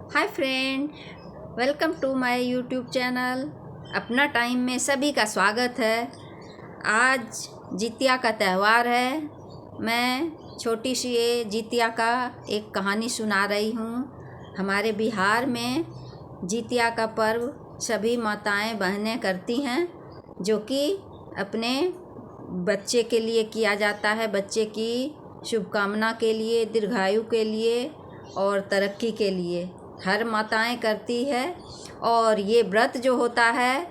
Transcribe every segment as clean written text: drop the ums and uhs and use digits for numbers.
Hi friend, welcome to my YouTube channel. अपना time में सभी का स्वागत है। आज जितिया का त्यौहार है। मैं छोटी सी ये जितिया का एक कहानी सुना रही हूँ। हमारे बिहार में जितिया का पर्व सभी माताएं बहनें करती हैं, जो कि अपने बच्चे के लिए किया जाता है। बच्चे की शुभकामना के लिए, दीर्घायु के लिए और तरक्की के लिए हर माताएं करती है। और ये व्रत जो होता है,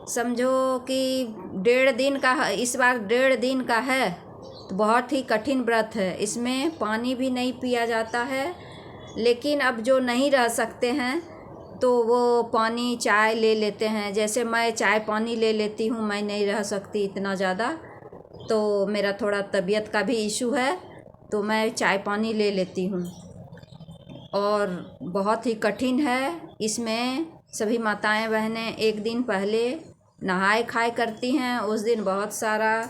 समझो कि 1.5 दिन का, इस बार 1.5 दिन का है, तो बहुत ही कठिन व्रत है। इसमें पानी भी नहीं पिया जाता है। लेकिन अब जो नहीं रह सकते हैं तो वो पानी चाय ले लेते हैं। जैसे मैं चाय पानी ले लेती हूँ, मैं नहीं रह सकती इतना ज़्यादा, तो मेरा थोड़ा तबीयत का भी इशू है, तो मैं चाय पानी ले लेती हूँ। और बहुत ही कठिन है। इसमें सभी माताएं बहनें एक दिन पहले नहाए खाए करती हैं। उस दिन बहुत सारा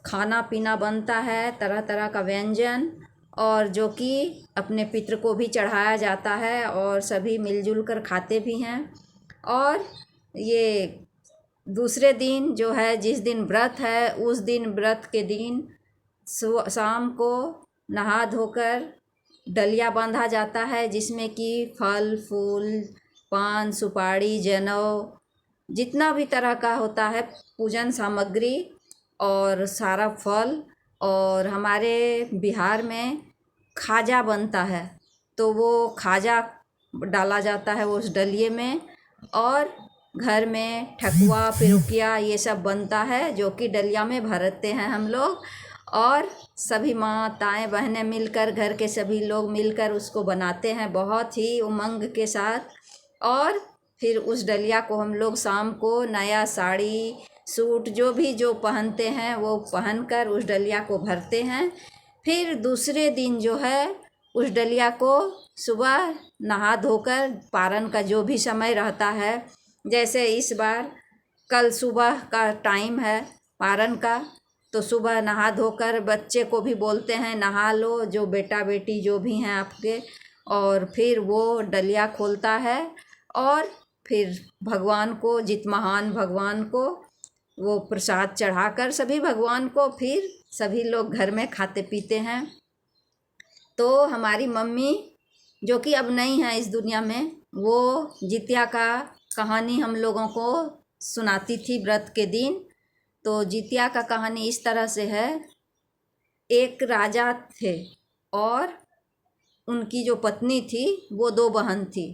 खाना पीना बनता है, तरह तरह का व्यंजन, और जो कि अपने पितृ को भी चढ़ाया जाता है और सभी मिलजुल कर खाते भी हैं। और ये दूसरे दिन जो है, जिस दिन व्रत है, उस दिन व्रत के दिन शाम को नहा धोकर डलिया बांधा जाता है, जिसमें कि फल फूल, पान सुपारी, जनेऊ, जितना भी तरह का होता है पूजन सामग्री और सारा फल। और हमारे बिहार में खाजा बनता है, तो वो खाजा डाला जाता है उस डलिए में। और घर में ठकुआ पिरुकिया ये सब बनता है, जो कि डलिया में भरते हैं हम लोग। और सभी माताएं बहनें मिलकर, घर के सभी लोग मिलकर उसको बनाते हैं बहुत ही उमंग के साथ। और फिर उस डलिया को हम लोग शाम को नया साड़ी सूट जो पहनते हैं वो पहनकर उस डलिया को भरते हैं। फिर दूसरे दिन जो है, उस डलिया को सुबह नहा धोकर, पारण का जो भी समय रहता है, जैसे इस बार कल सुबह का टाइम है पारण का, तो सुबह नहा धोकर बच्चे को भी बोलते हैं नहा लो, जो बेटा बेटी जो भी हैं आपके। और फिर वो डलिया खोलता है और फिर भगवान को, जित महान भगवान को वो प्रसाद चढ़ाकर सभी भगवान को फिर सभी लोग घर में खाते पीते हैं। तो हमारी मम्मी, जो कि अब नहीं है इस दुनिया में, वो जितिया का कहानी हम लोगों को सुनाती थी व्रत के दिन। तो जितिया का कहानी इस तरह से है। एक राजा थे और उनकी जो पत्नी थी वो 2 बहन थी।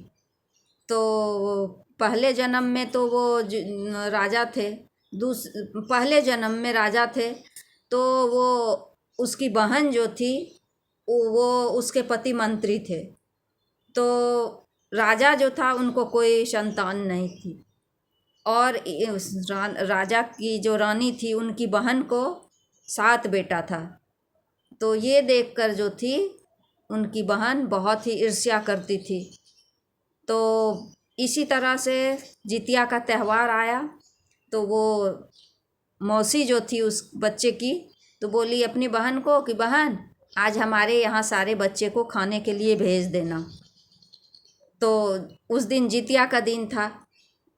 तो पहले जन्म में तो वो राजा थे, पहले जन्म में राजा थे। तो वो, उसकी बहन जो थी वो उसके पति मंत्री थे। तो राजा जो था, उनको कोई संतान नहीं थी। और राजा की जो रानी थी, उनकी बहन को 7 बेटा था। तो ये देखकर जो थी, उनकी बहन बहुत ही ईर्ष्या करती थी। तो इसी तरह से जितिया का त्यौहार आया, तो वो मौसी जो थी उस बच्चे की, तो बोली अपनी बहन को कि बहन, आज हमारे यहाँ सारे बच्चे को खाने के लिए भेज देना। तो उस दिन जितिया का दिन था,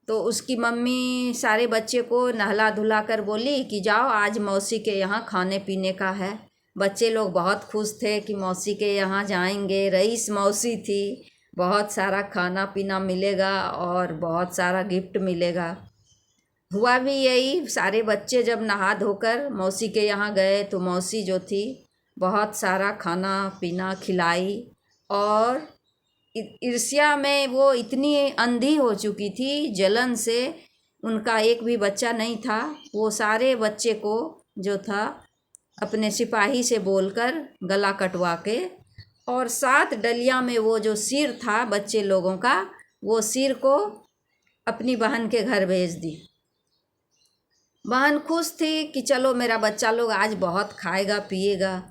तो उसकी मम्मी सारे बच्चे को नहला धुला कर बोली कि जाओ, आज मौसी के यहाँ खाने पीने का है। बच्चे लोग बहुत खुश थे कि मौसी के यहाँ जाएंगे। रईस मौसी थी, बहुत सारा खाना पीना मिलेगा और बहुत सारा गिफ्ट मिलेगा। हुआ भी यही। सारे बच्चे जब नहा धोकर मौसी के यहाँ गए, तो मौसी जो थी बहुत सारा खाना पीना खिलाई। और ईर्ष्या में वो इतनी अंधी हो चुकी थी, जलन से उनका एक भी बच्चा नहीं था। वो सारे बच्चे को जो था, अपने सिपाही से बोलकर गला कटवा के, और 7 डलिया में वो जो सिर था बच्चे लोगों का, वो सिर को अपनी बहन के घर भेज दी। बहन खुश थी कि चलो मेरा बच्चा लोग आज बहुत खाएगा पिएगा।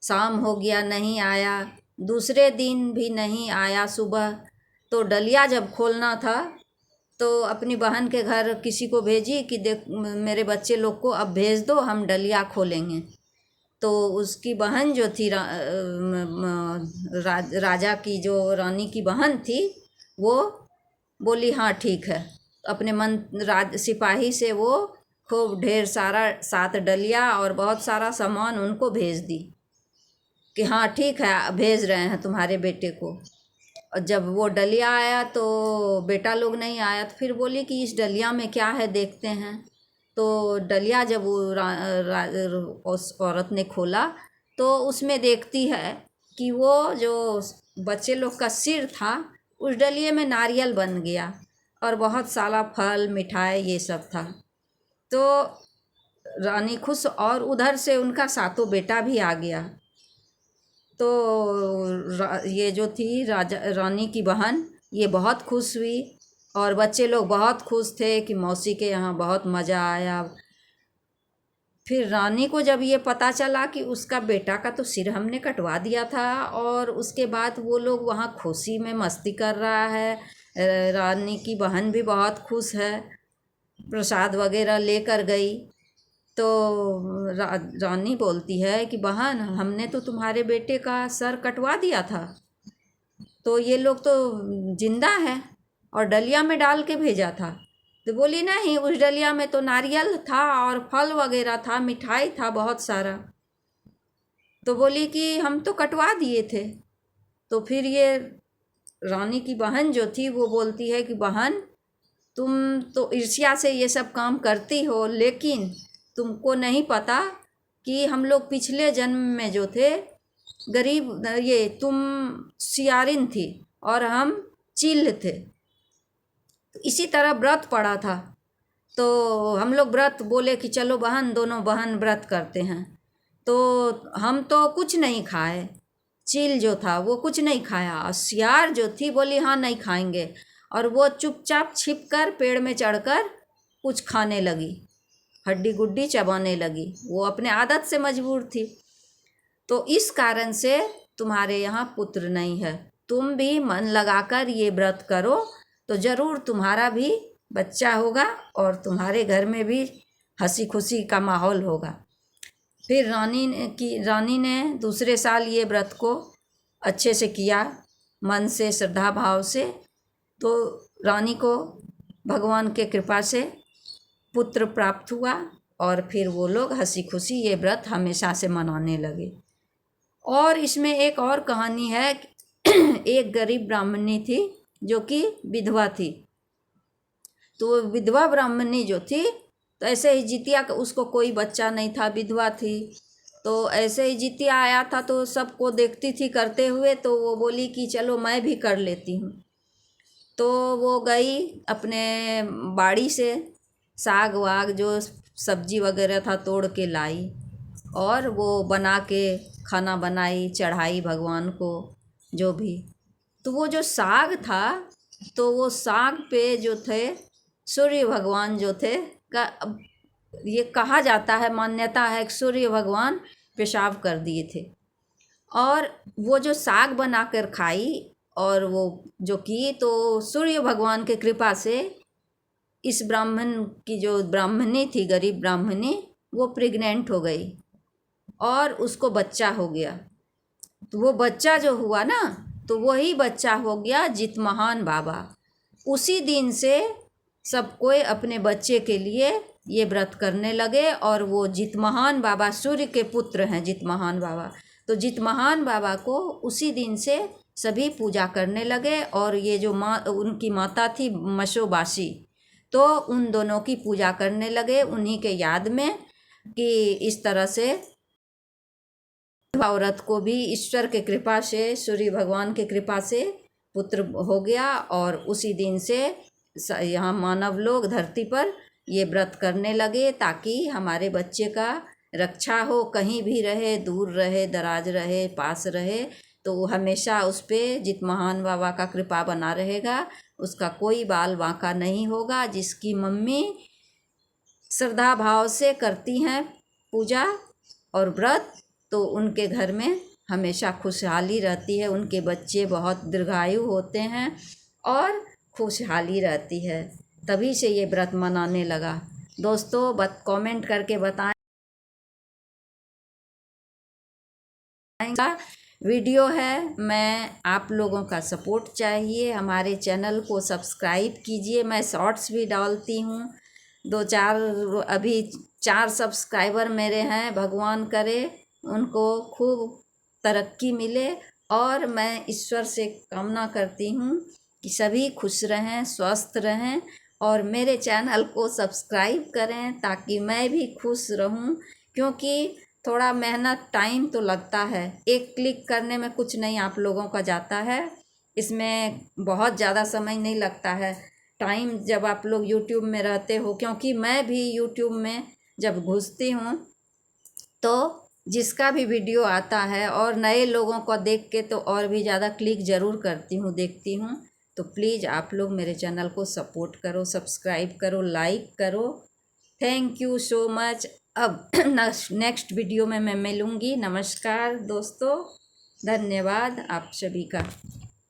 शाम हो गया, नहीं आया। दूसरे दिन भी नहीं आया सुबह। तो डलिया जब खोलना था, तो अपनी बहन के घर किसी को भेजी कि देख, मेरे बच्चे लोग को अब भेज दो, हम डलिया खोलेंगे। तो उसकी बहन जो थी राजा की जो रानी की बहन थी, वो बोली हाँ ठीक है। अपने सिपाही से वो खूब ढेर सारा 7 डलिया और बहुत सारा सामान उनको भेज दी कि हाँ ठीक है, भेज रहे हैं तुम्हारे बेटे को। और जब वो डलिया आया तो बेटा लोग नहीं आया, तो फिर बोली कि इस डलिया में क्या है देखते हैं। तो डलिया जब वो उस औरत ने खोला तो उसमें देखती है कि वो जो बच्चे लोग का सिर था उस डलिए में नारियल बन गया और बहुत सारा फल मिठाई ये सब था। तो रानी खुश, और उधर से उनका 7 बेटा भी आ गया। तो ये जो थी रानी की बहन, ये बहुत खुश हुई और बच्चे लोग बहुत खुश थे कि मौसी के यहाँ बहुत मज़ा आया। फिर रानी को जब ये पता चला कि उसका बेटा का तो सिर हमने कटवा दिया था, और उसके बाद वो लोग वहाँ खुशी में मस्ती कर रहा है, रानी की बहन भी बहुत खुश है, प्रसाद वगैरह लेकर गई। तो रानी बोलती है कि बहन, हमने तो तुम्हारे बेटे का सर कटवा दिया था, तो ये लोग तो जिंदा है और डलिया में डाल के भेजा था। तो बोली नहीं, उस डलिया में तो नारियल था और फल वगैरह था, मिठाई था बहुत सारा। तो बोली कि हम तो कटवा दिए थे। तो फिर ये रानी की बहन जो थी वो बोलती है कि बहन, तुम तो ईर्ष्या से ये सब काम करती हो, लेकिन तुमको नहीं पता कि हम लोग पिछले जन्म में जो थे गरीब, ये तुम सियारिन थी और हम चील थे। तो इसी तरह व्रत पड़ा था, तो हम लोग व्रत बोले कि चलो बहन, दोनों बहन व्रत करते हैं। तो हम तो कुछ नहीं खाए, चील जो था वो कुछ नहीं खाया, और सियार जो थी बोली हाँ नहीं खाएंगे, और वो चुपचाप छिप कर पेड़ में चढ़कर कुछ खाने लगी, हड्डी गुड्डी चबाने लगी, वो अपने आदत से मजबूर थी। तो इस कारण से तुम्हारे यहाँ पुत्र नहीं है। तुम भी मन लगाकर ये व्रत करो तो ज़रूर तुम्हारा भी बच्चा होगा और तुम्हारे घर में भी हंसी खुशी का माहौल होगा। फिर रानी ने दूसरे साल ये व्रत को अच्छे से किया, मन से, श्रद्धा भाव से। तो रानी को भगवान के कृपा से पुत्र प्राप्त हुआ और फिर वो लोग हंसी खुशी ये व्रत हमेशा से मनाने लगे। और इसमें एक और कहानी है। एक गरीब ब्राह्मणी थी जो कि विधवा थी। तो विधवा ब्राह्मणी जो थी, तो ऐसे ही जितिया का, उसको कोई बच्चा नहीं था, विधवा थी। तो ऐसे ही जितिया आया था तो सबको देखती थी करते हुए, तो वो बोली कि चलो मैं भी कर लेती हूँ। तो वो गई अपने बाड़ी से साग वाग जो सब्जी वगैरह था तोड़ के लाई और वो बना के खाना बनाई, चढ़ाई भगवान को जो भी। तो वो जो साग था, तो वो साग पे जो थे सूर्य भगवान जो थे का, ये कहा जाता है, मान्यता है कि सूर्य भगवान पेशाब कर दिए थे। और वो जो साग बनाकर खाई और वो जो की, तो सूर्य भगवान के कृपा से इस ब्राह्मण की जो ब्राह्मणी थी, गरीब ब्राह्मणी, वो प्रेग्नेंट हो गई और उसको बच्चा हो गया। तो वो बच्चा जो हुआ ना, तो वही बच्चा हो गया जितमहान बाबा। उसी दिन से सब कोई अपने बच्चे के लिए ये व्रत करने लगे, और वो जितमहान बाबा सूर्य के पुत्र हैं, जितमहान बाबा। तो जितमहान बाबा को उसी दिन से सभी पूजा करने लगे। और ये जो उनकी माता थी मशोबाशी, तो उन दोनों की पूजा करने लगे उन्हीं के याद में, कि इस तरह से औरत को भी ईश्वर के कृपा से, सूर्य भगवान के कृपा से पुत्र हो गया। और उसी दिन से यहाँ मानव लोग धरती पर ये व्रत करने लगे, ताकि हमारे बच्चे का रक्षा हो, कहीं भी रहे, दूर रहे, दराज रहे, पास रहे, तो हमेशा उस पर जितमहान बाबा का कृपा बना रहेगा, उसका कोई बाल बांका नहीं होगा। जिसकी मम्मी श्रद्धा भाव से करती हैं पूजा और व्रत, तो उनके घर में हमेशा खुशहाली रहती है, उनके बच्चे बहुत दीर्घायु होते हैं और खुशहाली रहती है। तभी से ये व्रत मनाने लगा। दोस्तों कमेंट करके बताएं। दिखाएंगे वीडियो है। मैं आप लोगों का सपोर्ट चाहिए, हमारे चैनल को सब्सक्राइब कीजिए। मैं शॉर्ट्स भी डालती हूँ, 2-4 अभी 4 सब्सक्राइबर मेरे हैं। भगवान करे उनको खूब तरक्की मिले और मैं ईश्वर से कामना करती हूँ कि सभी खुश रहें, स्वस्थ रहें और मेरे चैनल को सब्सक्राइब करें ताकि मैं भी खुश रहूं। क्योंकि थोड़ा मेहनत टाइम तो लगता है, एक क्लिक करने में कुछ नहीं आप लोगों का जाता है, इसमें बहुत ज़्यादा समय नहीं लगता है। टाइम जब आप लोग यूट्यूब में रहते हो, क्योंकि मैं भी यूट्यूब में जब घुसती हूँ तो जिसका भी वीडियो आता है और नए लोगों को देख के तो और भी ज़्यादा क्लिक ज़रूर करती हूँ, देखती हूँ। तो प्लीज़ आप लोग मेरे चैनल को सपोर्ट करो, सब्सक्राइब करो, लाइक करो। Thank you so much. अब नेक्स्ट वीडियो में मैं मिलूँगी। नमस्कार दोस्तों, धन्यवाद आप सभी का।